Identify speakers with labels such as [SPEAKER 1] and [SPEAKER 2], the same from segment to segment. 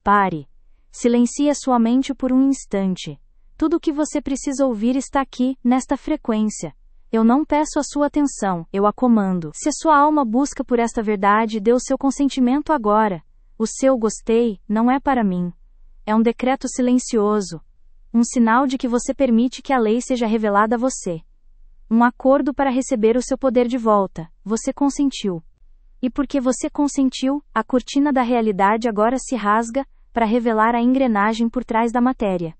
[SPEAKER 1] Pare. Silencie a sua mente por um instante. Tudo o que você precisa ouvir está aqui, nesta frequência. Eu não peço a sua atenção, eu a comando. Se a sua alma busca por esta verdade, dê o seu consentimento agora. O seu gostei não é para mim. É um decreto silencioso. Um sinal de que você permite que a lei seja revelada a você. Um acordo para receber o seu poder de volta. Você consentiu. E porque você consentiu, a cortina da realidade agora se rasga, para revelar a engrenagem por trás da matéria.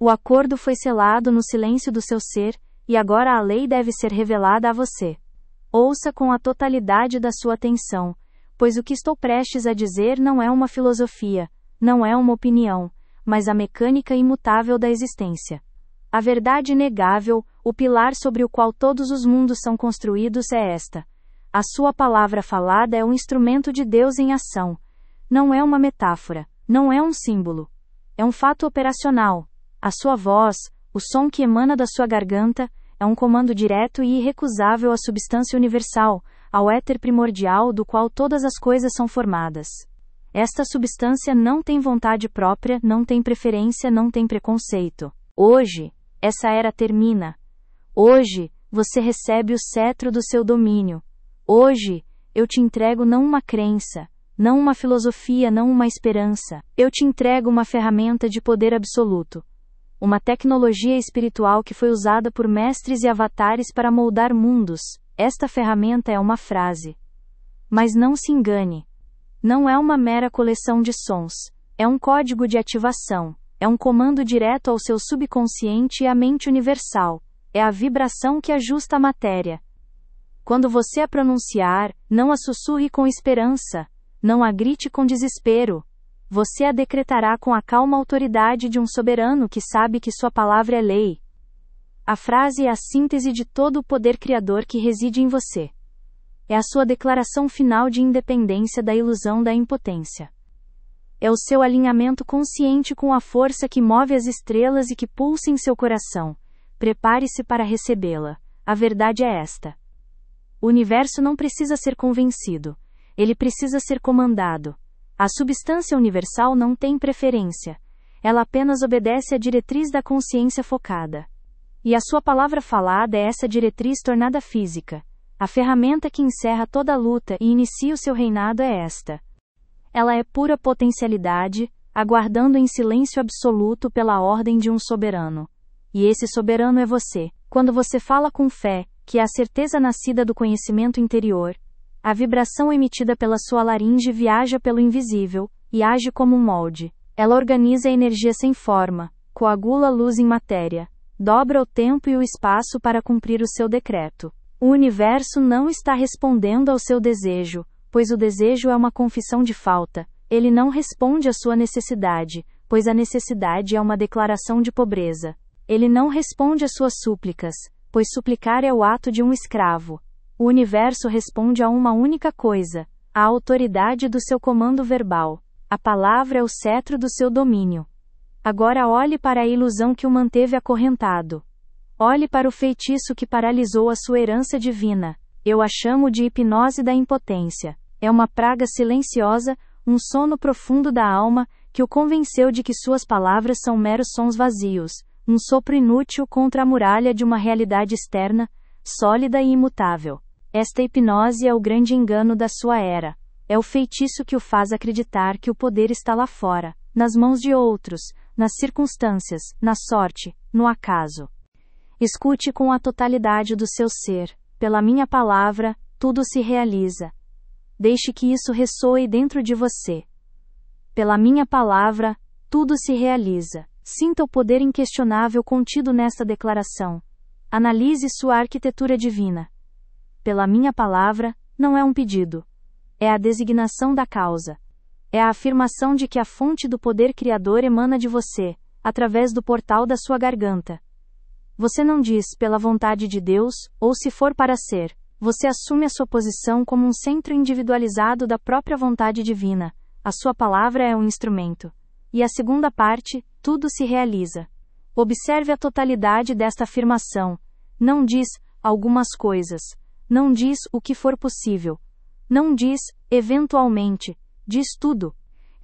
[SPEAKER 1] O acordo foi selado no silêncio do seu ser, e agora a lei deve ser revelada a você. Ouça com a totalidade da sua atenção, pois o que estou prestes a dizer não é uma filosofia, não é uma opinião, mas a mecânica imutável da existência. A verdade inegável, o pilar sobre o qual todos os mundos são construídos é esta. A sua palavra falada é um instrumento de Deus em ação. Não é uma metáfora, não é um símbolo. É um fato operacional. A sua voz, o som que emana da sua garganta, é um comando direto e irrecusável à substância universal, ao éter primordial do qual todas as coisas são formadas. Esta substância não tem vontade própria, não tem preferência, não tem preconceito. Hoje, essa era termina. Hoje, você recebe o cetro do seu domínio. Hoje, eu te entrego não uma crença, não uma filosofia, não uma esperança. Eu te entrego uma ferramenta de poder absoluto. Uma tecnologia espiritual que foi usada por mestres e avatares para moldar mundos. Esta ferramenta é uma frase. Mas não se engane. Não é uma mera coleção de sons. É um código de ativação. É um comando direto ao seu subconsciente e à mente universal. É a vibração que ajusta a matéria. Quando você a pronunciar, não a sussurre com esperança. Não a grite com desespero. Você a decretará com a calma autoridade de um soberano que sabe que sua palavra é lei. A frase é a síntese de todo o poder criador que reside em você. É a sua declaração final de independência da ilusão da impotência. É o seu alinhamento consciente com a força que move as estrelas e que pulsa em seu coração. Prepare-se para recebê-la. A verdade é esta. O universo não precisa ser convencido. Ele precisa ser comandado. A substância universal não tem preferência. Ela apenas obedece à diretriz da consciência focada. E a sua palavra falada é essa diretriz tornada física. A ferramenta que encerra toda a luta e inicia o seu reinado é esta. Ela é pura potencialidade, aguardando em silêncio absoluto pela ordem de um soberano. E esse soberano é você. Quando você fala com fé, que é a certeza nascida do conhecimento interior, a vibração emitida pela sua laringe viaja pelo invisível, e age como um molde. Ela organiza a energia sem forma, coagula a luz em matéria, dobra o tempo e o espaço para cumprir o seu decreto. O universo não está respondendo ao seu desejo, pois o desejo é uma confissão de falta. Ele não responde à sua necessidade, pois a necessidade é uma declaração de pobreza. Ele não responde às suas súplicas, pois suplicar é o ato de um escravo. O universo responde a uma única coisa: a autoridade do seu comando verbal. A palavra é o cetro do seu domínio. Agora olhe para a ilusão que o manteve acorrentado. Olhe para o feitiço que paralisou a sua herança divina. Eu a chamo de hipnose da impotência. É uma praga silenciosa, um sono profundo da alma, que o convenceu de que suas palavras são meros sons vazios, um sopro inútil contra a muralha de uma realidade externa, sólida e imutável. Esta hipnose é o grande engano da sua era. É o feitiço que o faz acreditar que o poder está lá fora, nas mãos de outros, nas circunstâncias, na sorte, no acaso. Escute com a totalidade do seu ser. Pela minha palavra, tudo se realiza. Deixe que isso ressoe dentro de você. Pela minha palavra, tudo se realiza. Sinta o poder inquestionável contido nesta declaração. Analise sua arquitetura divina. Pela minha palavra, não é um pedido. É a designação da causa. É a afirmação de que a fonte do poder criador emana de você, através do portal da sua garganta. Você não diz pela vontade de Deus, ou se for para ser. Você assume a sua posição como um centro individualizado da própria vontade divina. A sua palavra é um instrumento. E a segunda parte, tudo se realiza. Observe a totalidade desta afirmação. Não diz algumas coisas. Não diz o que for possível. Não diz, eventualmente. Diz tudo.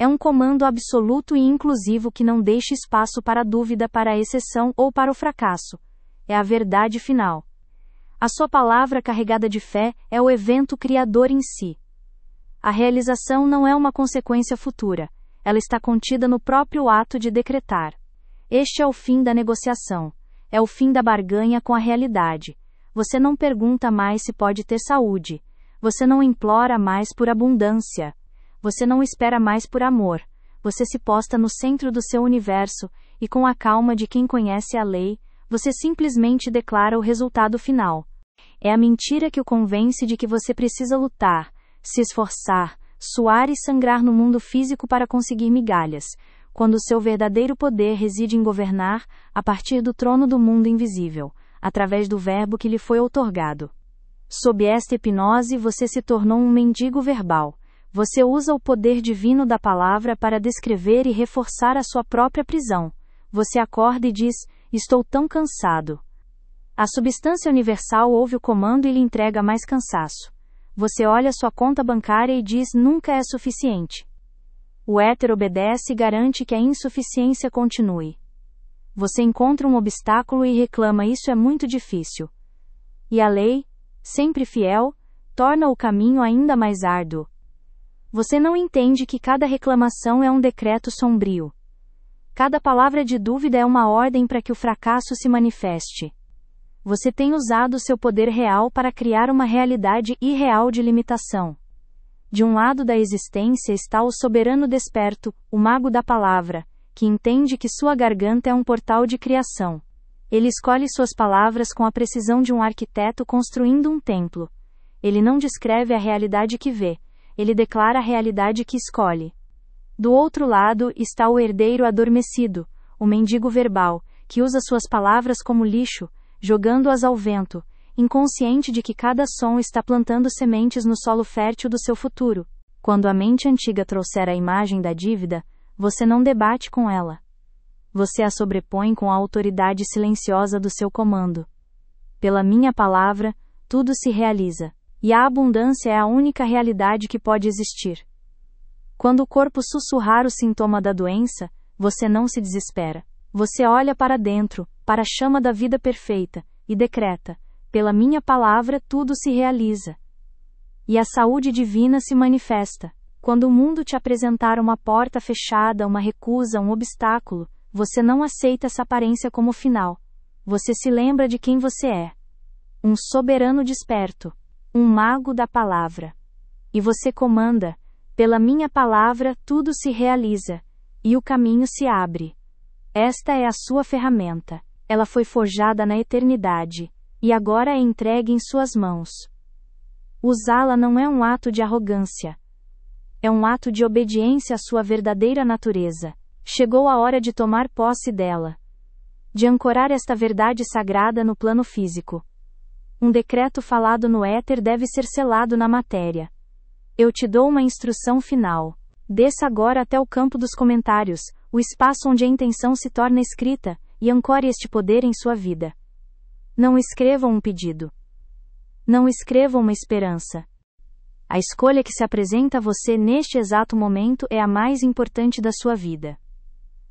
[SPEAKER 1] É um comando absoluto e inclusivo que não deixa espaço para dúvida, para a exceção ou para o fracasso. É a verdade final. A sua palavra carregada de fé é o evento criador em si. A realização não é uma consequência futura, ela está contida no próprio ato de decretar. Este é o fim da negociação. É o fim da barganha com a realidade. Você não pergunta mais se pode ter saúde. Você não implora mais por abundância. Você não espera mais por amor. Você se posta no centro do seu universo, e com a calma de quem conhece a lei, você simplesmente declara o resultado final. É a mentira que o convence de que você precisa lutar, se esforçar, suar e sangrar no mundo físico para conseguir migalhas, quando o seu verdadeiro poder reside em governar, a partir do trono do mundo invisível, através do verbo que lhe foi outorgado. Sob esta hipnose você se tornou um mendigo verbal. Você usa o poder divino da palavra para descrever e reforçar a sua própria prisão. Você acorda e diz, estou tão cansado. A substância universal ouve o comando e lhe entrega mais cansaço. Você olha sua conta bancária e diz, nunca é suficiente. O éter obedece e garante que a insuficiência continue. Você encontra um obstáculo e reclama, isso é muito difícil. E a lei, sempre fiel, torna o caminho ainda mais árduo. Você não entende que cada reclamação é um decreto sombrio. Cada palavra de dúvida é uma ordem para que o fracasso se manifeste. Você tem usado seu poder real para criar uma realidade irreal de limitação. De um lado da existência está o soberano desperto, o mago da palavra, que entende que sua garganta é um portal de criação. Ele escolhe suas palavras com a precisão de um arquiteto construindo um templo. Ele não descreve a realidade que vê, ele declara a realidade que escolhe. Do outro lado está o herdeiro adormecido, o mendigo verbal, que usa suas palavras como lixo, jogando-as ao vento, inconsciente de que cada som está plantando sementes no solo fértil do seu futuro. Quando a mente antiga trouxer a imagem da dívida, você não debate com ela. Você a sobrepõe com a autoridade silenciosa do seu comando. Pela minha palavra, tudo se realiza, e a abundância é a única realidade que pode existir. Quando o corpo sussurrar o sintoma da doença, você não se desespera. Você olha para dentro, para a chama da vida perfeita, e decreta, pela minha palavra tudo se realiza. E a saúde divina se manifesta. Quando o mundo te apresentar uma porta fechada, uma recusa, um obstáculo, você não aceita essa aparência como final. Você se lembra de quem você é. Um soberano desperto. Um mago da palavra. E você comanda, pela minha palavra tudo se realiza. E o caminho se abre. Esta é a sua ferramenta. Ela foi forjada na eternidade. E agora é entregue em suas mãos. Usá-la não é um ato de arrogância. É um ato de obediência à sua verdadeira natureza. Chegou a hora de tomar posse dela. De ancorar esta verdade sagrada no plano físico. Um decreto falado no éter deve ser selado na matéria. Eu te dou uma instrução final. Desça agora até o campo dos comentários, o espaço onde a intenção se torna escrita, e ancore este poder em sua vida. Não escreva um pedido. Não escreva uma esperança. A escolha que se apresenta a você neste exato momento é a mais importante da sua vida.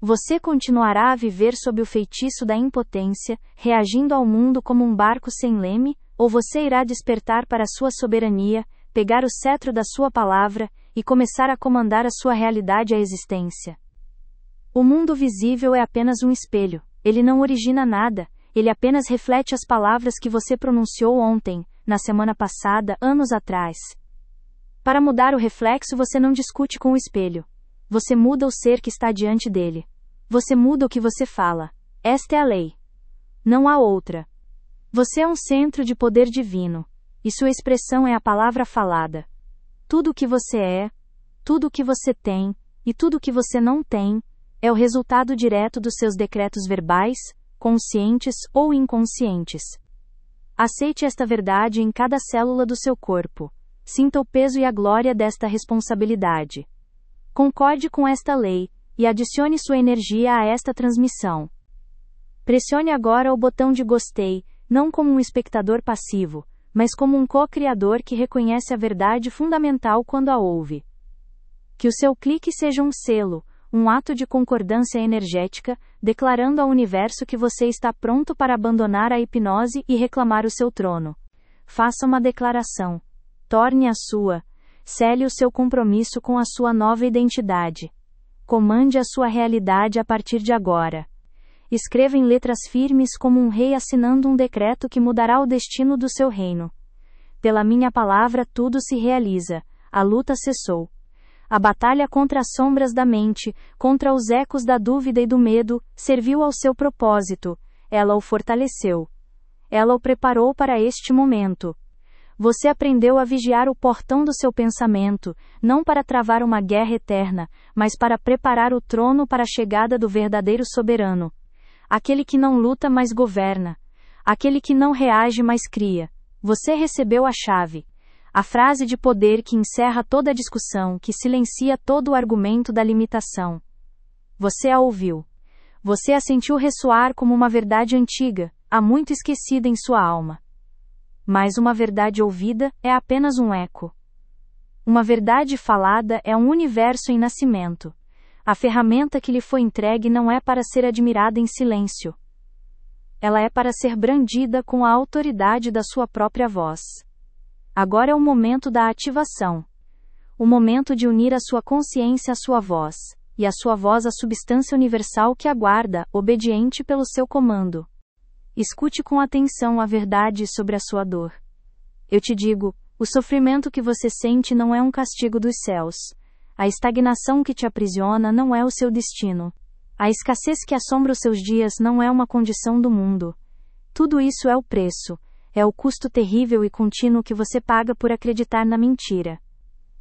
[SPEAKER 1] Você continuará a viver sob o feitiço da impotência, reagindo ao mundo como um barco sem leme, ou você irá despertar para a sua soberania, pegar o cetro da sua palavra, e começar a comandar a sua realidade e a existência. O mundo visível é apenas um espelho, ele não origina nada, ele apenas reflete as palavras que você pronunciou ontem, na semana passada, anos atrás. Para mudar o reflexo você não discute com o espelho. Você muda o ser que está diante dele. Você muda o que você fala. Esta é a lei. Não há outra. Você é um centro de poder divino, e sua expressão é a palavra falada. Tudo o que você é, tudo o que você tem, e tudo o que você não tem, é o resultado direto dos seus decretos verbais, conscientes ou inconscientes. Aceite esta verdade em cada célula do seu corpo. Sinta o peso e a glória desta responsabilidade. Concorde com esta lei, e adicione sua energia a esta transmissão. Pressione agora o botão de gostei, não como um espectador passivo, mas como um co-criador que reconhece a verdade fundamental quando a ouve. Que o seu clique seja um selo, um ato de concordância energética, declarando ao universo que você está pronto para abandonar a hipnose e reclamar o seu trono. Faça uma declaração. Torne-a sua. Cele o seu compromisso com a sua nova identidade. Comande a sua realidade a partir de agora. Escreva em letras firmes como um rei assinando um decreto que mudará o destino do seu reino. Pela minha palavra tudo se realiza. A luta cessou. A batalha contra as sombras da mente, contra os ecos da dúvida e do medo, serviu ao seu propósito. Ela o fortaleceu. Ela o preparou para este momento. Você aprendeu a vigiar o portão do seu pensamento, não para travar uma guerra eterna, mas para preparar o trono para a chegada do verdadeiro soberano. Aquele que não luta, mas governa. Aquele que não reage, mas cria. Você recebeu a chave. A frase de poder que encerra toda a discussão, que silencia todo o argumento da limitação. Você a ouviu. Você a sentiu ressoar como uma verdade antiga, há muito esquecida em sua alma. Mas uma verdade ouvida é apenas um eco. Uma verdade falada é um universo em nascimento. A ferramenta que lhe foi entregue não é para ser admirada em silêncio. Ela é para ser brandida com a autoridade da sua própria voz. Agora é o momento da ativação. O momento de unir a sua consciência à sua voz, e a sua voz à substância universal que aguarda, obediente pelo seu comando. Escute com atenção a verdade sobre a sua dor. Eu te digo, o sofrimento que você sente não é um castigo dos céus. A estagnação que te aprisiona não é o seu destino. A escassez que assombra os seus dias não é uma condição do mundo. Tudo isso é o preço, é o custo terrível e contínuo que você paga por acreditar na mentira.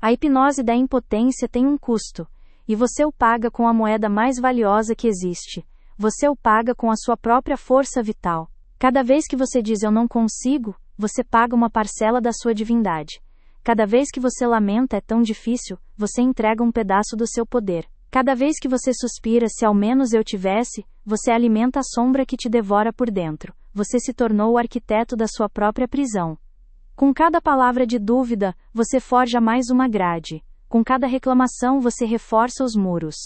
[SPEAKER 1] A hipnose da impotência tem um custo, e você o paga com a moeda mais valiosa que existe. Você o paga com a sua própria força vital. Cada vez que você diz eu não consigo, você paga uma parcela da sua divindade. Cada vez que você lamenta é tão difícil, você entrega um pedaço do seu poder. Cada vez que você suspira se ao menos eu tivesse, você alimenta a sombra que te devora por dentro. Você se tornou o arquiteto da sua própria prisão. Com cada palavra de dúvida, você forja mais uma grade. Com cada reclamação você reforça os muros.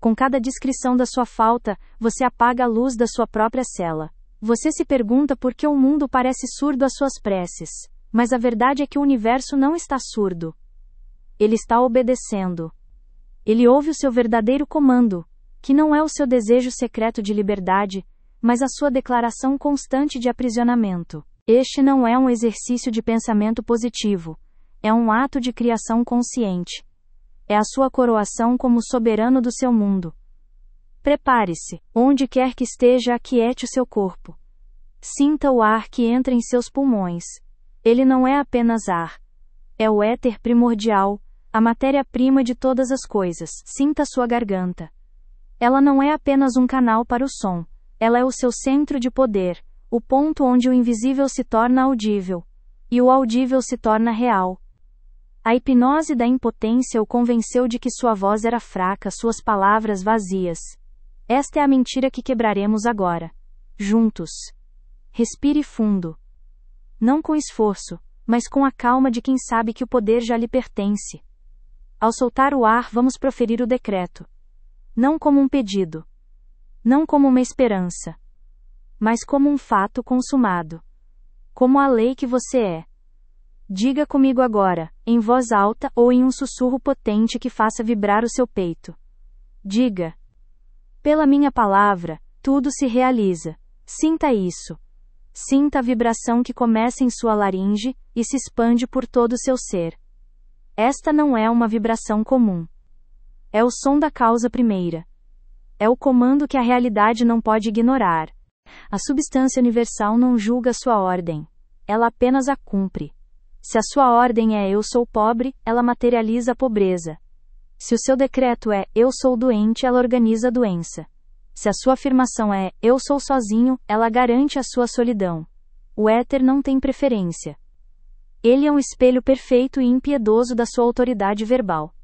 [SPEAKER 1] Com cada descrição da sua falta, você apaga a luz da sua própria cela. Você se pergunta por que o mundo parece surdo às suas preces. Mas a verdade é que o universo não está surdo. Ele está obedecendo. Ele ouve o seu verdadeiro comando, que não é o seu desejo secreto de liberdade, mas a sua declaração constante de aprisionamento. Este não é um exercício de pensamento positivo. É um ato de criação consciente. É a sua coroação como soberano do seu mundo. Prepare-se. Onde quer que esteja, aquiete o seu corpo. Sinta o ar que entra em seus pulmões. Ele não é apenas ar. É o éter primordial, a matéria-prima de todas as coisas. Sinta sua garganta. Ela não é apenas um canal para o som. Ela é o seu centro de poder, o ponto onde o invisível se torna audível. E o audível se torna real. A hipnose da impotência o convenceu de que sua voz era fraca, suas palavras vazias. Esta é a mentira que quebraremos agora. Juntos. Respire fundo. Não com esforço, mas com a calma de quem sabe que o poder já lhe pertence. Ao soltar o ar, vamos proferir o decreto. Não como um pedido. Não como uma esperança. Mas como um fato consumado. Como a lei que você é. Diga comigo agora, em voz alta ou em um sussurro potente que faça vibrar o seu peito. Diga. Pela minha palavra, tudo se realiza. Sinta isso. Sinta a vibração que começa em sua laringe e se expande por todo o seu ser. Esta não é uma vibração comum. É o som da causa primeira. É o comando que a realidade não pode ignorar. A substância universal não julga sua ordem. Ela apenas a cumpre. Se a sua ordem é eu sou pobre, ela materializa a pobreza. Se o seu decreto é eu sou doente, ela organiza a doença. Se a sua afirmação é eu sou sozinho, ela garante a sua solidão. O éter não tem preferência. Ele é um espelho perfeito e impiedoso da sua autoridade verbal.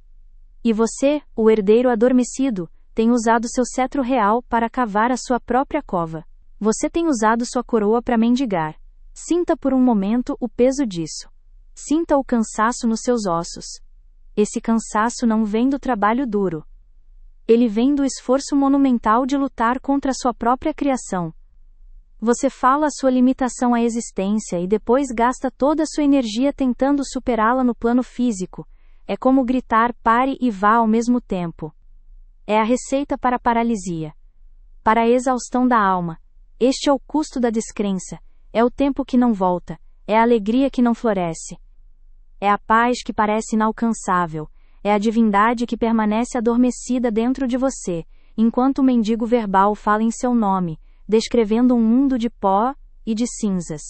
[SPEAKER 1] E você, o herdeiro adormecido, tem usado seu cetro real para cavar a sua própria cova. Você tem usado sua coroa para mendigar. Sinta por um momento o peso disso. Sinta o cansaço nos seus ossos. Esse cansaço não vem do trabalho duro. Ele vem do esforço monumental de lutar contra a sua própria criação. Você fala a sua limitação à existência e depois gasta toda a sua energia tentando superá-la no plano físico. É como gritar pare e vá ao mesmo tempo. É a receita para a paralisia. Para a exaustão da alma. Este é o custo da descrença. É o tempo que não volta. É a alegria que não floresce. É a paz que parece inalcançável. É a divindade que permanece adormecida dentro de você, enquanto o mendigo verbal fala em seu nome, descrevendo um mundo de pó e de cinzas.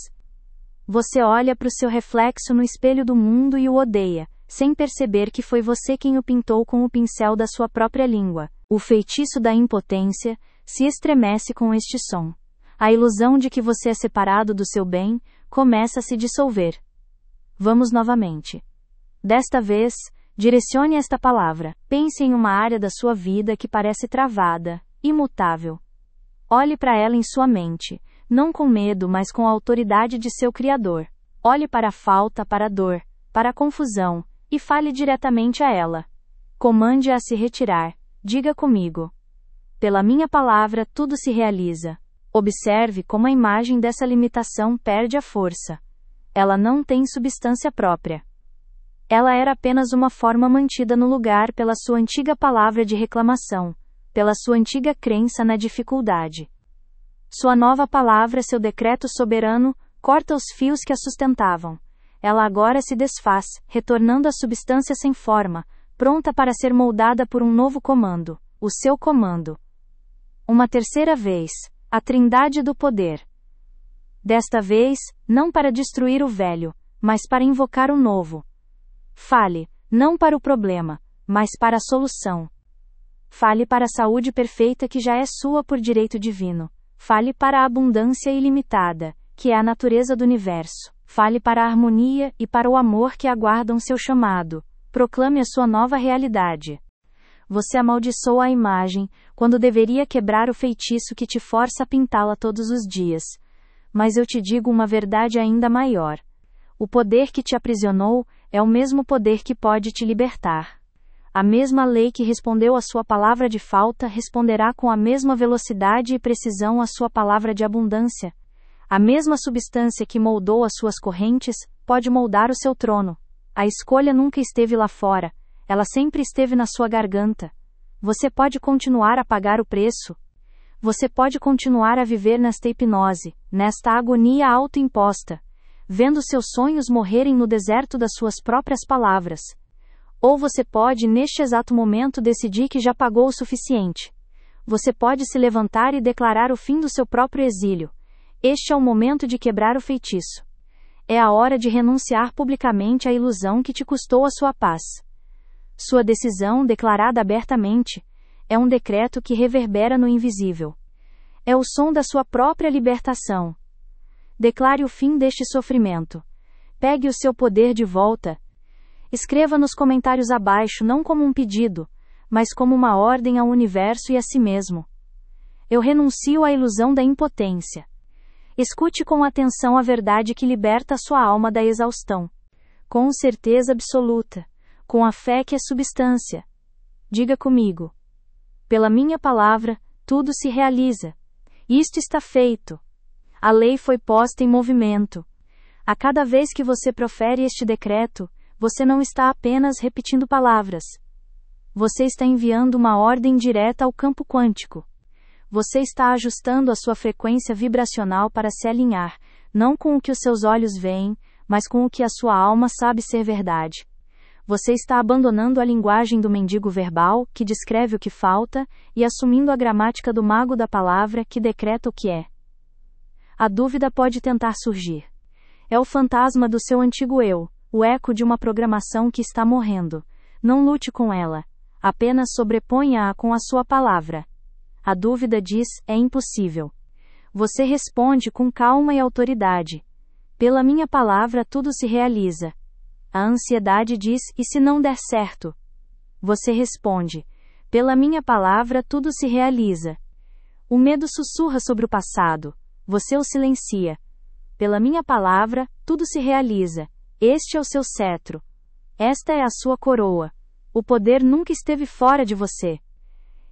[SPEAKER 1] Você olha para o seu reflexo no espelho do mundo e o odeia, sem perceber que foi você quem o pintou com o pincel da sua própria língua. O feitiço da impotência se estremece com este som. A ilusão de que você é separado do seu bem começa a se dissolver. Vamos novamente. Desta vez, direcione esta palavra. Pense em uma área da sua vida que parece travada, imutável. Olhe para ela em sua mente, não com medo, mas com a autoridade de seu Criador. Olhe para a falta, para a dor, para a confusão, e fale diretamente a ela. Comande-a a se retirar. Diga comigo. Pela minha palavra, tudo se realiza. Observe como a imagem dessa limitação perde a força. Ela não tem substância própria. Ela era apenas uma forma mantida no lugar pela sua antiga palavra de reclamação, pela sua antiga crença na dificuldade. Sua nova palavra, seu decreto soberano, corta os fios que a sustentavam. Ela agora se desfaz, retornando à substância sem forma, pronta para ser moldada por um novo comando, o seu comando. Uma terceira vez, a Trindade do Poder. Desta vez, não para destruir o velho, mas para invocar o novo. Fale, não para o problema, mas para a solução. Fale para a saúde perfeita que já é sua por direito divino. Fale para a abundância ilimitada, que é a natureza do universo. Fale para a harmonia e para o amor que aguardam seu chamado. Proclame a sua nova realidade. Você amaldiçoa a imagem, quando deveria quebrar o feitiço que te força a pintá-la todos os dias. Mas eu te digo uma verdade ainda maior. O poder que te aprisionou é o mesmo poder que pode te libertar. A mesma lei que respondeu à sua palavra de falta responderá com a mesma velocidade e precisão à sua palavra de abundância. A mesma substância que moldou as suas correntes pode moldar o seu trono. A escolha nunca esteve lá fora, ela sempre esteve na sua garganta. Você pode continuar a pagar o preço. Você pode continuar a viver nesta hipnose, nesta agonia autoimposta, vendo seus sonhos morrerem no deserto das suas próprias palavras. Ou você pode, neste exato momento, decidir que já pagou o suficiente. Você pode se levantar e declarar o fim do seu próprio exílio. Este é o momento de quebrar o feitiço. É a hora de renunciar publicamente à ilusão que te custou a sua paz. Sua decisão, declarada abertamente, é um decreto que reverbera no invisível. É o som da sua própria libertação. Declare o fim deste sofrimento. Pegue o seu poder de volta. Escreva nos comentários abaixo não como um pedido, mas como uma ordem ao universo e a si mesmo. Eu renuncio à ilusão da impotência. Escute com atenção a verdade que liberta a sua alma da exaustão. Com certeza absoluta. Com a fé que é substância. Diga comigo. Pela minha palavra, tudo se realiza. Isto está feito. A lei foi posta em movimento. A cada vez que você profere este decreto, você não está apenas repetindo palavras. Você está enviando uma ordem direta ao campo quântico. Você está ajustando a sua frequência vibracional para se alinhar, não com o que os seus olhos veem, mas com o que a sua alma sabe ser verdade. Você está abandonando a linguagem do mendigo verbal, que descreve o que falta, e assumindo a gramática do mago da palavra, que decreta o que é. A dúvida pode tentar surgir. É o fantasma do seu antigo eu, o eco de uma programação que está morrendo. Não lute com ela. Apenas sobreponha-a com a sua palavra. A dúvida diz, é impossível. Você responde com calma e autoridade. Pela minha palavra tudo se realiza. A ansiedade diz, e se não der certo? Você responde, pela minha palavra tudo se realiza. O medo sussurra sobre o passado. Você o silencia. Pela minha palavra, tudo se realiza. Este é o seu cetro. Esta é a sua coroa. O poder nunca esteve fora de você.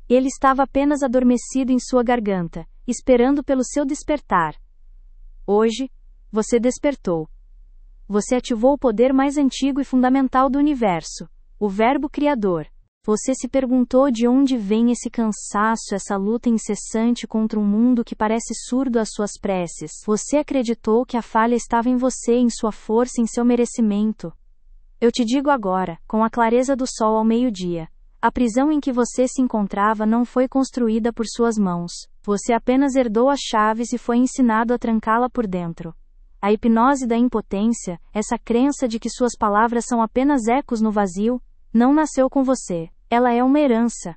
[SPEAKER 1] Ele estava apenas adormecido em sua garganta, esperando pelo seu despertar. Hoje, você despertou. Você ativou o poder mais antigo e fundamental do universo, o Verbo Criador. Você se perguntou de onde vem esse cansaço, essa luta incessante contra um mundo que parece surdo às suas preces. Você acreditou que a falha estava em você, em sua força, em seu merecimento. Eu te digo agora, com a clareza do sol ao meio-dia, a prisão em que você se encontrava não foi construída por suas mãos. Você apenas herdou as chaves e foi ensinado a trancá-la por dentro. A hipnose da impotência, essa crença de que suas palavras são apenas ecos no vazio, não nasceu com você. Ela é uma herança.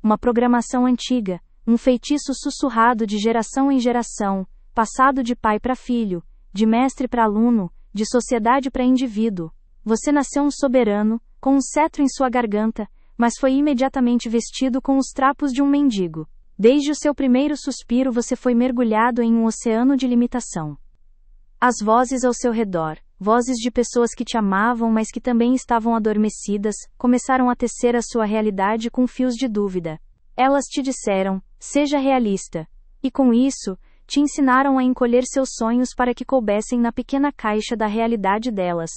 [SPEAKER 1] Uma programação antiga, um feitiço sussurrado de geração em geração, passado de pai para filho, de mestre para aluno, de sociedade para indivíduo. Você nasceu um soberano, com um cetro em sua garganta, mas foi imediatamente vestido com os trapos de um mendigo. Desde o seu primeiro suspiro você foi mergulhado em um oceano de limitação. As vozes ao seu redor, vozes de pessoas que te amavam mas que também estavam adormecidas, começaram a tecer a sua realidade com fios de dúvida. Elas te disseram, seja realista. E com isso, te ensinaram a encolher seus sonhos para que coubessem na pequena caixa da realidade delas.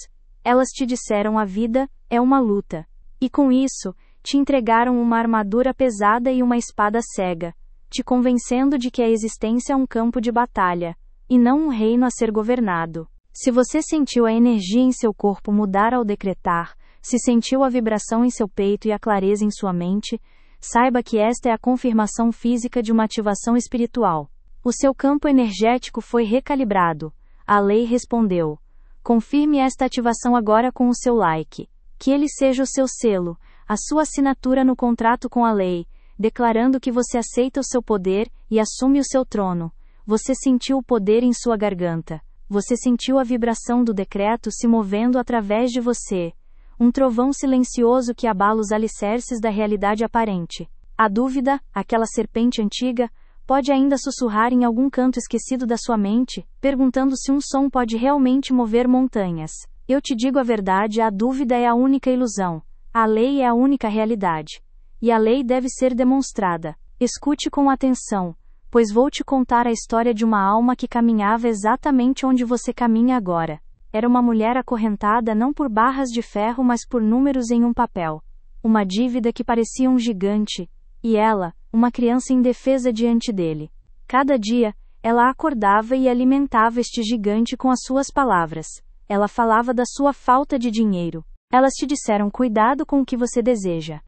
[SPEAKER 1] Elas te disseram a vida é uma luta. E com isso, te entregaram uma armadura pesada e uma espada cega, te convencendo de que a existência é um campo de batalha, e não um reino a ser governado. Se você sentiu a energia em seu corpo mudar ao decretar, se sentiu a vibração em seu peito e a clareza em sua mente, saiba que esta é a confirmação física de uma ativação espiritual. O seu campo energético foi recalibrado. A lei respondeu. Confirme esta ativação agora com o seu like. Que ele seja o seu selo, a sua assinatura no contrato com a lei, declarando que você aceita o seu poder e assume o seu trono. Você sentiu o poder em sua garganta. Você sentiu a vibração do decreto se movendo através de você. Um trovão silencioso que abala os alicerces da realidade aparente. A dúvida, aquela serpente antiga, pode ainda sussurrar em algum canto esquecido da sua mente, perguntando se um som pode realmente mover montanhas. Eu te digo a verdade, a dúvida é a única ilusão. A lei é a única realidade. E a lei deve ser demonstrada. Escute com atenção, pois vou te contar a história de uma alma que caminhava exatamente onde você caminha agora. Era uma mulher acorrentada não por barras de ferro mas por números em um papel. Uma dívida que parecia um gigante, e ela, uma criança indefesa diante dele. Cada dia, ela acordava e alimentava este gigante com as suas palavras. Ela falava da sua falta de dinheiro. Elas te disseram cuidado com o que você deseja.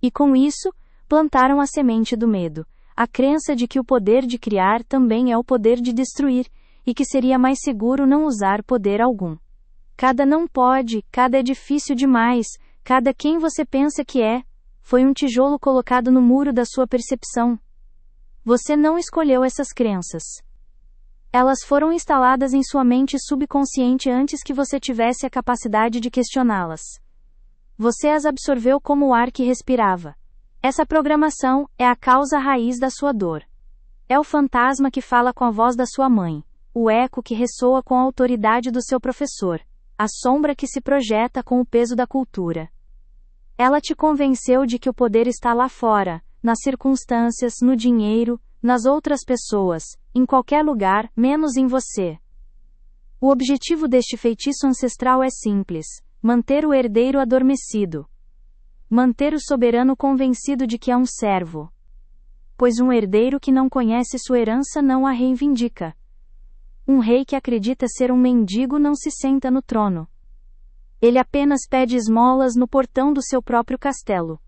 [SPEAKER 1] E com isso, plantaram a semente do medo. A crença de que o poder de criar também é o poder de destruir, e que seria mais seguro não usar poder algum. Cada não pode, cada é difícil demais, cada quem você pensa que é, foi um tijolo colocado no muro da sua percepção. Você não escolheu essas crenças. Elas foram instaladas em sua mente subconsciente antes que você tivesse a capacidade de questioná-las. Você as absorveu como o ar que respirava. Essa programação é a causa raiz da sua dor. É o fantasma que fala com a voz da sua mãe, o eco que ressoa com a autoridade do seu professor, a sombra que se projeta com o peso da cultura. Ela te convenceu de que o poder está lá fora, nas circunstâncias, no dinheiro, nas outras pessoas, em qualquer lugar, menos em você. O objetivo deste feitiço ancestral é simples: manter o herdeiro adormecido. Manter o soberano convencido de que é um servo. Pois um herdeiro que não conhece sua herança não a reivindica. Um rei que acredita ser um mendigo não se senta no trono. Ele apenas pede esmolas no portão do seu próprio castelo.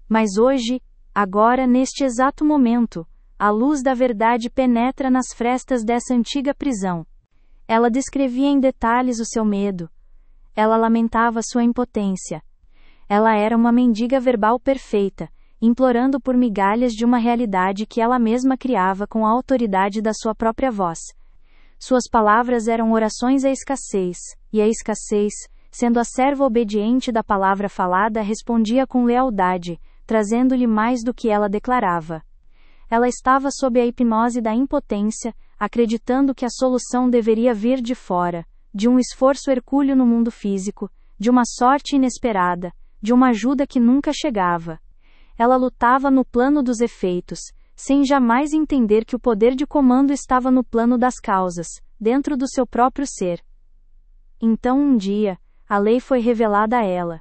[SPEAKER 1] Mas hoje, agora neste exato momento, a luz da verdade penetra nas frestas dessa antiga prisão. Ela descrevia em detalhes o seu medo. Ela lamentava sua impotência. Ela era uma mendiga verbal perfeita, implorando por migalhas de uma realidade que ela mesma criava com a autoridade da sua própria voz. Suas palavras eram orações à escassez, e a escassez, sendo a serva obediente da palavra falada, respondia com lealdade, trazendo-lhe mais do que ela declarava. Ela estava sob a hipnose da impotência, acreditando que a solução deveria vir de fora, de um esforço hercúleo no mundo físico, de uma sorte inesperada, de uma ajuda que nunca chegava. Ela lutava no plano dos efeitos, sem jamais entender que o poder de comando estava no plano das causas, dentro do seu próprio ser. Então um dia, a lei foi revelada a ela.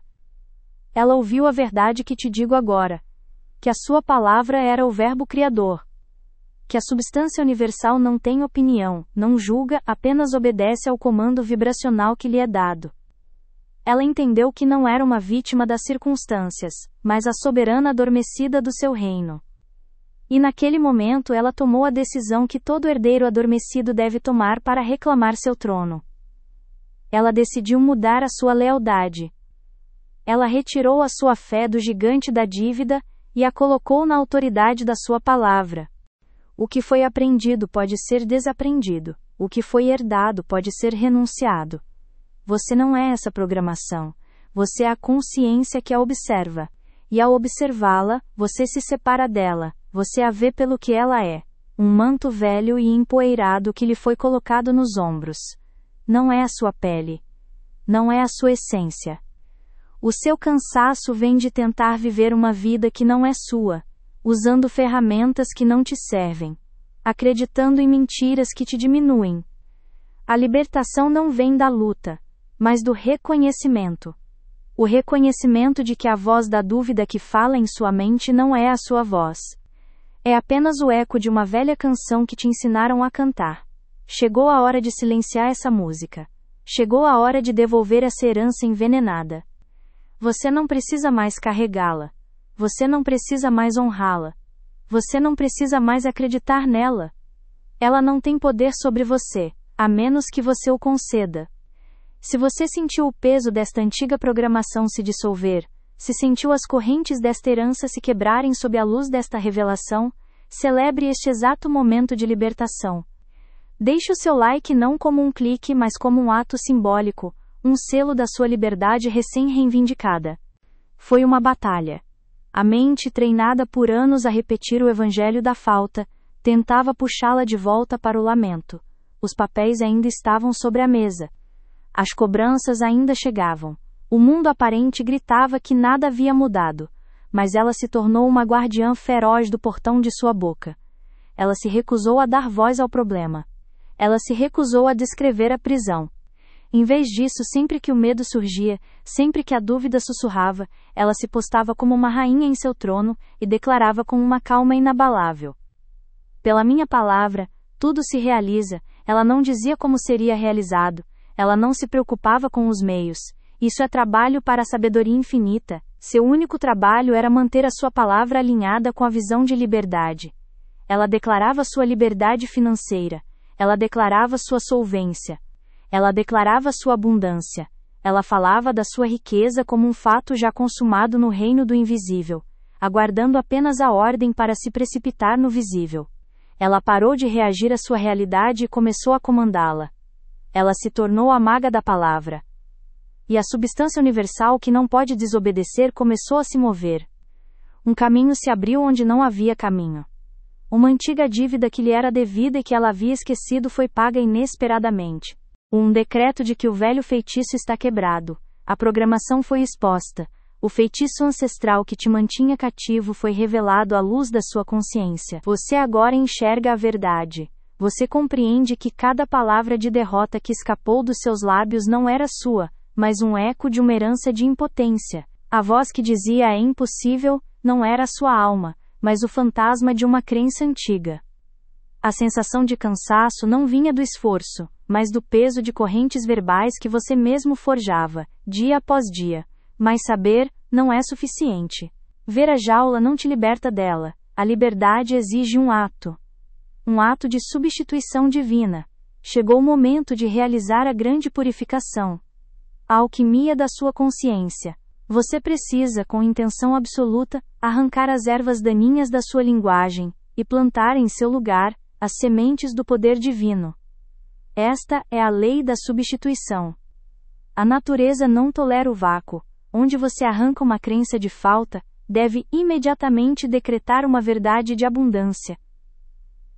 [SPEAKER 1] Ela ouviu a verdade que te digo agora, que a sua palavra era o Verbo Criador. Que a substância universal não tem opinião, não julga, apenas obedece ao comando vibracional que lhe é dado. Ela entendeu que não era uma vítima das circunstâncias, mas a soberana adormecida do seu reino. E naquele momento ela tomou a decisão que todo herdeiro adormecido deve tomar para reclamar seu trono. Ela decidiu mudar a sua lealdade. Ela retirou a sua fé do gigante da dívida e a colocou na autoridade da sua palavra. O que foi aprendido pode ser desaprendido, o que foi herdado pode ser renunciado. Você não é essa programação, você é a consciência que a observa. E ao observá-la, você se separa dela, você a vê pelo que ela é, um manto velho e empoeirado que lhe foi colocado nos ombros. Não é a sua pele. Não é a sua essência. O seu cansaço vem de tentar viver uma vida que não é sua, usando ferramentas que não te servem, acreditando em mentiras que te diminuem. A libertação não vem da luta, mas do reconhecimento. O reconhecimento de que a voz da dúvida que fala em sua mente não é a sua voz. É apenas o eco de uma velha canção que te ensinaram a cantar. Chegou a hora de silenciar essa música. Chegou a hora de devolver essa herança envenenada. Você não precisa mais carregá-la. Você não precisa mais honrá-la. Você não precisa mais acreditar nela. Ela não tem poder sobre você, a menos que você o conceda. Se você sentiu o peso desta antiga programação se dissolver, se sentiu as correntes desta herança se quebrarem sob a luz desta revelação, celebre este exato momento de libertação. Deixe o seu like não como um clique, mas como um ato simbólico, um selo da sua liberdade recém-reivindicada. Foi uma batalha. A mente, treinada por anos a repetir o evangelho da falta, tentava puxá-la de volta para o lamento. Os papéis ainda estavam sobre a mesa. As cobranças ainda chegavam. O mundo aparente gritava que nada havia mudado, mas ela se tornou uma guardiã feroz do portão de sua boca. Ela se recusou a dar voz ao problema. Ela se recusou a descrever a prisão. Em vez disso, sempre que o medo surgia, sempre que a dúvida sussurrava, ela se postava como uma rainha em seu trono e declarava com uma calma inabalável: pela minha palavra, tudo se realiza. Ela não dizia como seria realizado, ela não se preocupava com os meios. Isso é trabalho para a sabedoria infinita. Seu único trabalho era manter a sua palavra alinhada com a visão de liberdade. Ela declarava sua liberdade financeira. Ela declarava sua solvência. Ela declarava sua abundância. Ela falava da sua riqueza como um fato já consumado no reino do invisível, aguardando apenas a ordem para se precipitar no visível. Ela parou de reagir à sua realidade e começou a comandá-la. Ela se tornou a maga da palavra. E a substância universal que não pode desobedecer começou a se mover. Um caminho se abriu onde não havia caminho. Uma antiga dívida que lhe era devida e que ela havia esquecido foi paga inesperadamente. Um decreto de que o velho feitiço está quebrado. A programação foi exposta. O feitiço ancestral que te mantinha cativo foi revelado à luz da sua consciência. Você agora enxerga a verdade. Você compreende que cada palavra de derrota que escapou dos seus lábios não era sua, mas um eco de uma herança de impotência. A voz que dizia é impossível, não era a sua alma, mas o fantasma de uma crença antiga. A sensação de cansaço não vinha do esforço, mas do peso de correntes verbais que você mesmo forjava, dia após dia. Mas saber, não é suficiente. Ver a jaula não te liberta dela. A liberdade exige um ato. Um ato de substituição divina. Chegou o momento de realizar a grande purificação. A alquimia da sua consciência. Você precisa, com intenção absoluta, arrancar as ervas daninhas da sua linguagem, e plantar em seu lugar as sementes do poder divino. Esta é a lei da substituição. A natureza não tolera o vácuo. Onde você arranca uma crença de falta, deve imediatamente decretar uma verdade de abundância.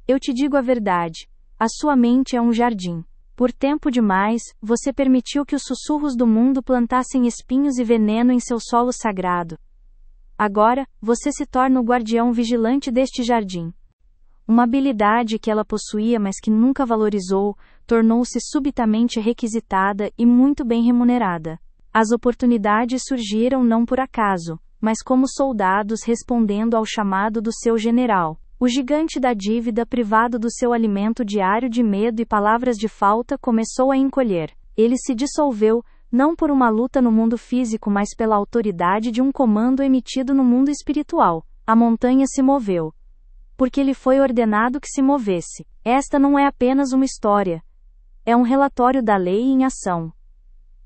[SPEAKER 1] Eu te digo a verdade. A sua mente é um jardim. Por tempo demais, você permitiu que os sussurros do mundo plantassem espinhos e veneno em seu solo sagrado. Agora, você se torna o guardião vigilante deste jardim. Uma habilidade que ela possuía mas que nunca valorizou, tornou-se subitamente requisitada e muito bem remunerada. As oportunidades surgiram não por acaso, mas como soldados respondendo ao chamado do seu general. O gigante da dívida, privado do seu alimento diário de medo e palavras de falta, começou a encolher. Ele se dissolveu, não por uma luta no mundo físico, mas pela autoridade de um comando emitido no mundo espiritual. A montanha se moveu, porque lhe foi ordenado que se movesse. Esta não é apenas uma história. É um relatório da lei em ação.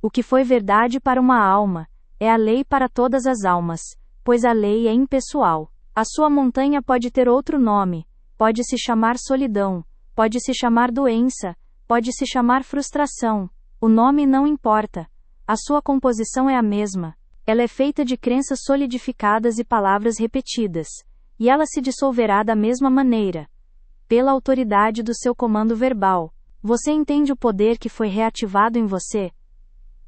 [SPEAKER 1] O que foi verdade para uma alma, é a lei para todas as almas, pois a lei é impessoal. A sua montanha pode ter outro nome, pode se chamar solidão, pode se chamar doença, pode se chamar frustração. O nome não importa. A sua composição é a mesma. Ela é feita de crenças solidificadas e palavras repetidas. E ela se dissolverá da mesma maneira. Pela autoridade do seu comando verbal. Você entende o poder que foi reativado em você?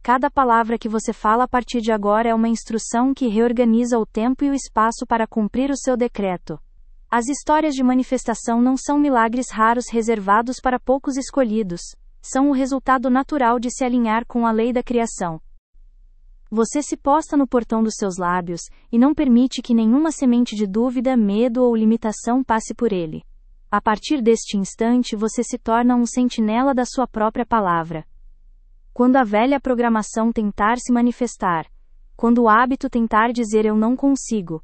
[SPEAKER 1] Cada palavra que você fala a partir de agora é uma instrução que reorganiza o tempo e o espaço para cumprir o seu decreto. As histórias de manifestação não são milagres raros reservados para poucos escolhidos. São o resultado natural de se alinhar com a lei da criação. Você se posta no portão dos seus lábios, e não permite que nenhuma semente de dúvida, medo ou limitação passe por ele. A partir deste instante você se torna um sentinela da sua própria palavra. Quando a velha programação tentar se manifestar, quando o hábito tentar dizer eu não consigo,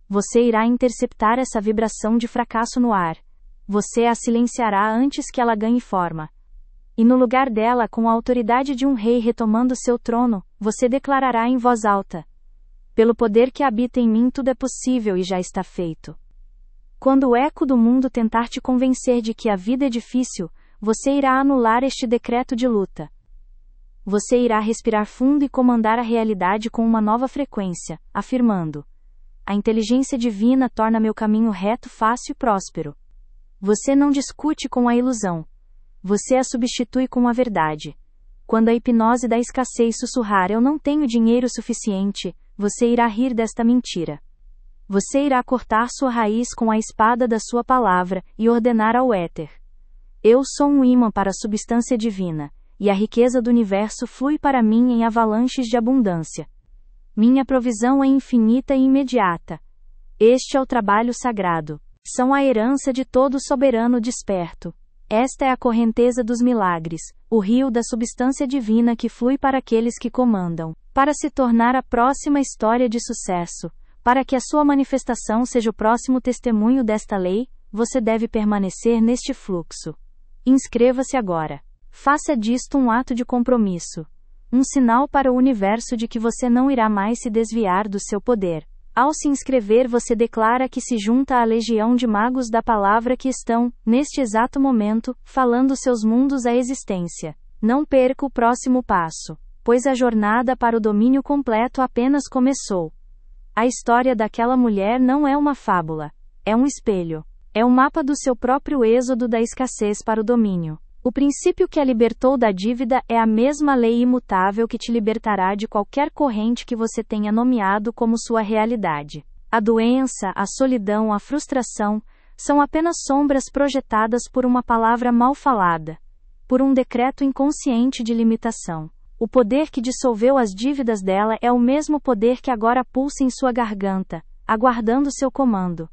[SPEAKER 1] você irá interceptar essa vibração de fracasso no ar. Você a silenciará antes que ela ganhe forma. E no lugar dela, com a autoridade de um rei retomando seu trono, você declarará em voz alta: pelo poder que habita em mim tudo é possível e já está feito. Quando o eco do mundo tentar te convencer de que a vida é difícil, você irá anular este decreto de luta. Você irá respirar fundo e comandar a realidade com uma nova frequência, afirmando: a inteligência divina torna meu caminho reto, fácil e próspero. Você não discute com a ilusão. Você a substitui com a verdade. Quando a hipnose da escassez sussurrar eu não tenho dinheiro suficiente, você irá rir desta mentira. Você irá cortar sua raiz com a espada da sua palavra e ordenar ao éter: eu sou um ímã para a substância divina, e a riqueza do universo flui para mim em avalanches de abundância. Minha provisão é infinita e imediata. Este é o trabalho sagrado. São a herança de todo soberano desperto. Esta é a correnteza dos milagres, o rio da substância divina que flui para aqueles que comandam. Para se tornar a próxima história de sucesso, para que a sua manifestação seja o próximo testemunho desta lei, você deve permanecer neste fluxo. Inscreva-se agora. Faça disto um ato de compromisso. Um sinal para o universo de que você não irá mais se desviar do seu poder. Ao se inscrever, você declara que se junta à legião de magos da palavra que estão, neste exato momento, falando seus mundos à existência. Não perca o próximo passo, pois a jornada para o domínio completo apenas começou. A história daquela mulher não é uma fábula. É um espelho. É um mapa do seu próprio êxodo da escassez para o domínio. O princípio que a libertou da dívida é a mesma lei imutável que te libertará de qualquer corrente que você tenha nomeado como sua realidade. A doença, a solidão, a frustração, são apenas sombras projetadas por uma palavra mal falada, por um decreto inconsciente de limitação. O poder que dissolveu as dívidas dela é o mesmo poder que agora pulsa em sua garganta, aguardando seu comando.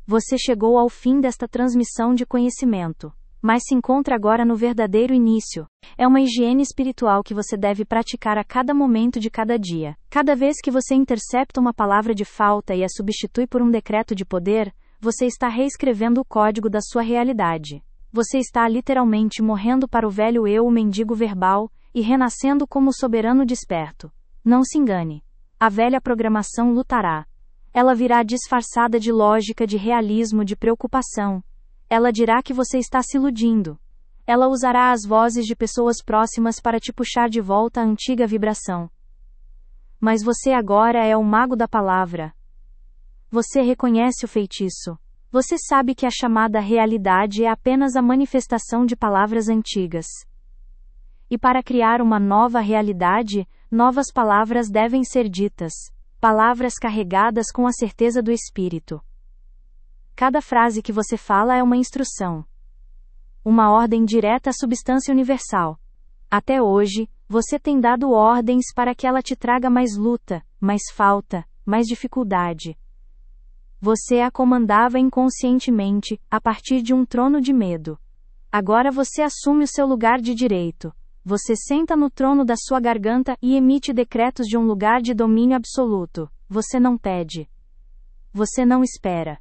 [SPEAKER 1] Você chegou ao fim desta transmissão de conhecimento, mas se encontra agora no verdadeiro início. É uma higiene espiritual que você deve praticar a cada momento de cada dia. Cada vez que você intercepta uma palavra de falta e a substitui por um decreto de poder, você está reescrevendo o código da sua realidade. Você está literalmente morrendo para o velho eu, o mendigo verbal, e renascendo como o soberano desperto. Não se engane. A velha programação lutará. Ela virá disfarçada de lógica, de realismo, de preocupação. Ela dirá que você está se iludindo. Ela usará as vozes de pessoas próximas para te puxar de volta à antiga vibração. Mas você agora é o mago da palavra. Você reconhece o feitiço. Você sabe que a chamada realidade é apenas a manifestação de palavras antigas. E para criar uma nova realidade, novas palavras devem ser ditas. Palavras carregadas com a certeza do Espírito. Cada frase que você fala é uma instrução. Uma ordem direta à substância universal. Até hoje, você tem dado ordens para que ela te traga mais luta, mais falta, mais dificuldade. Você a comandava inconscientemente, a partir de um trono de medo. Agora você assume o seu lugar de direito. Você senta no trono da sua garganta e emite decretos de um lugar de domínio absoluto. Você não pede. Você não espera.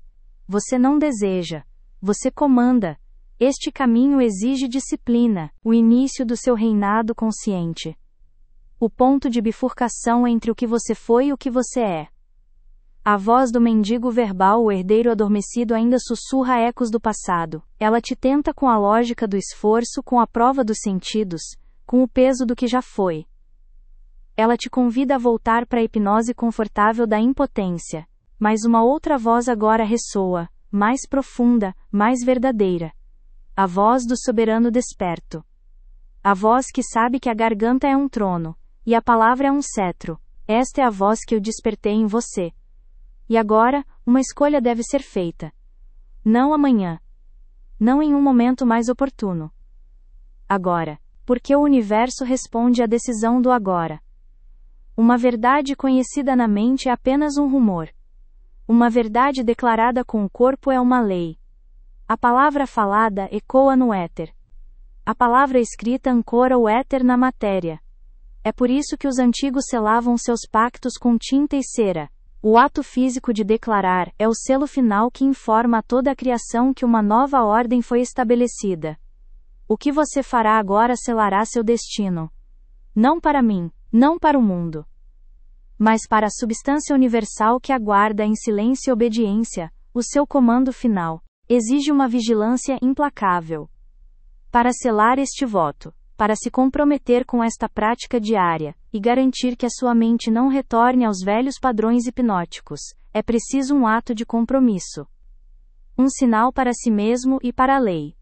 [SPEAKER 1] Você não deseja. Você comanda. Este caminho exige disciplina, o início do seu reinado consciente. O ponto de bifurcação entre o que você foi e o que você é. A voz do mendigo verbal, o herdeiro adormecido, ainda sussurra ecos do passado. Ela te tenta com a lógica do esforço, com a prova dos sentidos, com o peso do que já foi. Ela te convida a voltar para a hipnose confortável da impotência. Mas uma outra voz agora ressoa, mais profunda, mais verdadeira. A voz do soberano desperto. A voz que sabe que a garganta é um trono, e a palavra é um cetro. Esta é a voz que eu despertei em você. E agora, uma escolha deve ser feita. Não amanhã. Não em um momento mais oportuno. Agora. Porque o universo responde à decisão do agora. Uma verdade conhecida na mente é apenas um rumor. Uma verdade declarada com o corpo é uma lei. A palavra falada ecoa no éter. A palavra escrita ancora o éter na matéria. É por isso que os antigos selavam seus pactos com tinta e cera. O ato físico de declarar é o selo final que informa a toda a criação que uma nova ordem foi estabelecida. O que você fará agora selará seu destino. Não para mim, não para o mundo, mas para a substância universal que aguarda em silêncio e obediência. O seu comando final exige uma vigilância implacável. Para selar este voto, para se comprometer com esta prática diária, e garantir que a sua mente não retorne aos velhos padrões hipnóticos, é preciso um ato de compromisso. Um sinal para si mesmo e para a lei.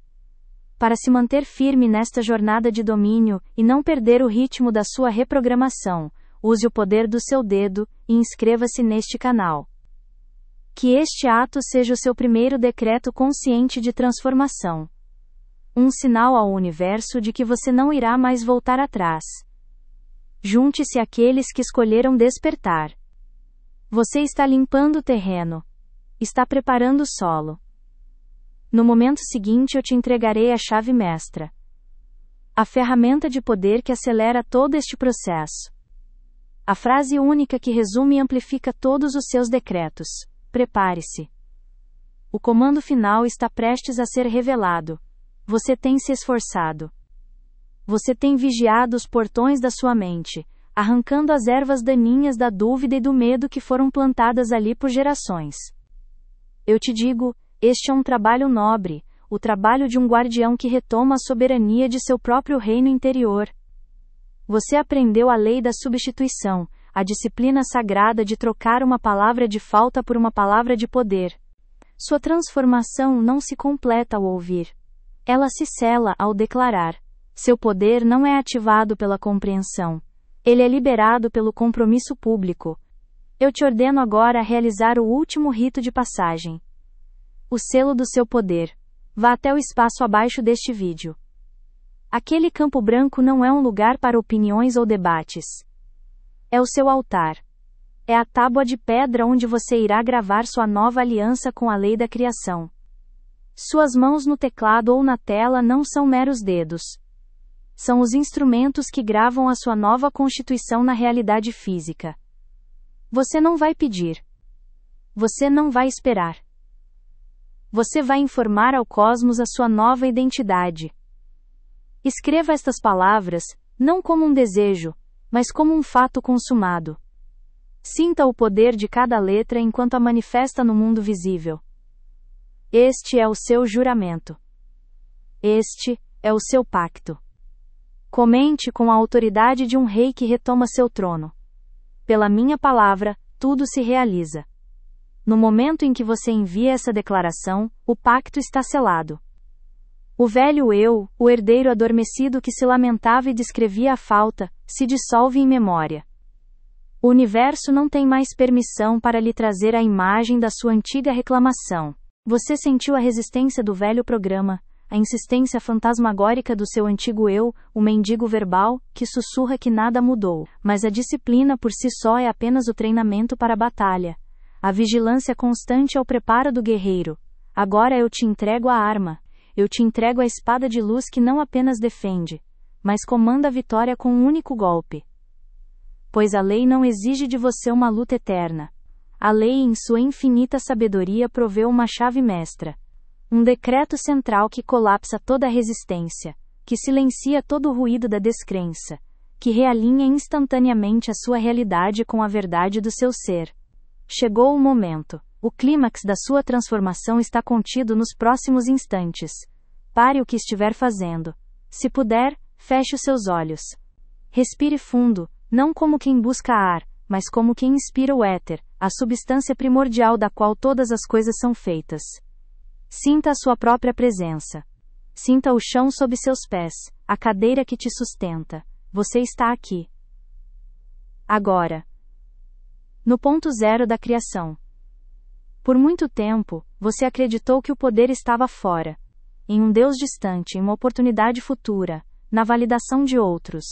[SPEAKER 1] Para se manter firme nesta jornada de domínio, e não perder o ritmo da sua reprogramação, use o poder do seu dedo, e inscreva-se neste canal. Que este ato seja o seu primeiro decreto consciente de transformação. Um sinal ao universo de que você não irá mais voltar atrás. Junte-se àqueles que escolheram despertar. Você está limpando o terreno. Está preparando o solo. No momento seguinte eu te entregarei a chave mestra. A ferramenta de poder que acelera todo este processo. A frase única que resume e amplifica todos os seus decretos. Prepare-se. O comando final está prestes a ser revelado. Você tem se esforçado. Você tem vigiado os portões da sua mente, arrancando as ervas daninhas da dúvida e do medo que foram plantadas ali por gerações. Eu te digo, este é um trabalho nobre, o trabalho de um guardião que retoma a soberania de seu próprio reino interior. Você aprendeu a lei da substituição, a disciplina sagrada de trocar uma palavra de falta por uma palavra de poder. Sua transformação não se completa ao ouvir. Ela se sela ao declarar. Seu poder não é ativado pela compreensão. Ele é liberado pelo compromisso público. Eu te ordeno agora a realizar o último rito de passagem. O selo do seu poder. Vá até o espaço abaixo deste vídeo. Aquele campo branco não é um lugar para opiniões ou debates. É o seu altar. É a tábua de pedra onde você irá gravar sua nova aliança com a lei da criação. Suas mãos no teclado ou na tela não são meros dedos. São os instrumentos que gravam a sua nova constituição na realidade física. Você não vai pedir. Você não vai esperar. Você vai informar ao cosmos a sua nova identidade. Escreva estas palavras, não como um desejo, mas como um fato consumado. Sinta o poder de cada letra enquanto a manifesta no mundo visível. Este é o seu juramento. Este é o seu pacto. Comente com a autoridade de um rei que retoma seu trono. Pela minha palavra, tudo se realiza. No momento em que você envia essa declaração, o pacto está selado. O velho eu, o herdeiro adormecido que se lamentava e descrevia a falta, se dissolve em memória. O universo não tem mais permissão para lhe trazer a imagem da sua antiga reclamação. Você sentiu a resistência do velho programa, a insistência fantasmagórica do seu antigo eu, o mendigo verbal, que sussurra que nada mudou. Mas a disciplina por si só é apenas o treinamento para a batalha. A vigilância constante é o preparo do guerreiro. Agora eu te entrego a arma. Eu te entrego a espada de luz que não apenas defende, mas comanda a vitória com um único golpe. Pois a lei não exige de você uma luta eterna. A lei, em sua infinita sabedoria, proveu uma chave mestra. Um decreto central que colapsa toda a resistência, que silencia todo o ruído da descrença, que realinha instantaneamente a sua realidade com a verdade do seu ser. Chegou o momento. O clímax da sua transformação está contido nos próximos instantes. Pare o que estiver fazendo. Se puder, feche os seus olhos. Respire fundo, não como quem busca ar, mas como quem inspira o éter, a substância primordial da qual todas as coisas são feitas. Sinta a sua própria presença. Sinta o chão sob seus pés, a cadeira que te sustenta. Você está aqui. Agora. No ponto zero da criação. Por muito tempo, você acreditou que o poder estava fora. Em um Deus distante, em uma oportunidade futura, na validação de outros.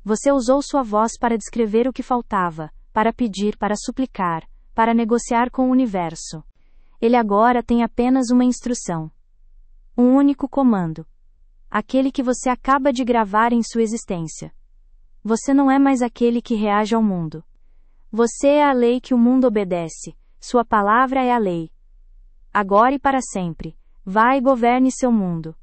[SPEAKER 1] Você usou sua voz para descrever o que faltava, para pedir, para suplicar, para negociar com o universo. Ele agora tem apenas uma instrução. Um único comando. Aquele que você acaba de gravar em sua existência. Você não é mais aquele que reage ao mundo. Você é a lei que o mundo obedece. Sua palavra é a lei. Agora e para sempre. Vá e governe seu mundo.